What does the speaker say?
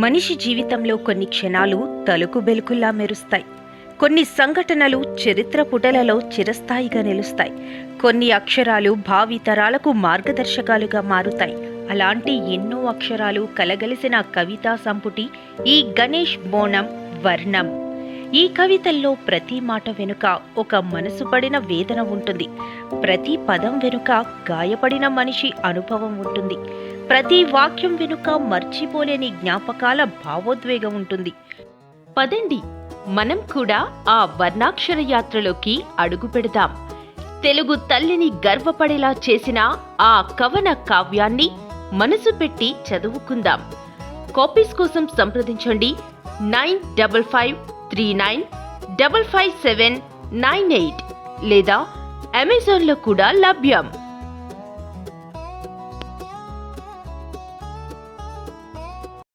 మనిషి జీవితంలో కొన్ని క్షణాలు తలుకు బెలుకుల్లా మెరుస్తాయి. కొన్ని సంఘటనలు చరిత్ర పుటలలో చిరస్థాయిగా నిలుస్తాయి. కొన్ని అక్షరాలు భావి తరాలకు మార్గదర్శకాలుగా మారుతాయి. అలాంటి ఎన్నో అక్షరాలు కలగలిసిన కవితా సంపుటి ఈ గణేష్ బోనం వర్ణం. ఈ కవితల్లో ప్రతి మాట వెనుక ఒక మనసు పడిన వేదన ఉంటుంది. ప్రతి పదం వెనుక గాయపడిన మనిషి అనుభవం ఉంటుంది. ప్రతి వాక్యం వెనుక మర్చిపోలేని జ్ఞాపకాల భావోద్వేగం ఉంటుంది. పదండి, మనం కూడా ఆ వర్ణాక్షర యాత్రలోకి అడుగు పెడదాం. తెలుగు తల్లిని గర్వపడేలా చేసిన ఆ కవన కావ్యాన్ని మనసు పెట్టి చదువుకుందాం. కాపీస్ కోసం సంప్రదించండి 9553955798 లేదా అమెజాన్లో కూడా లభ్యం.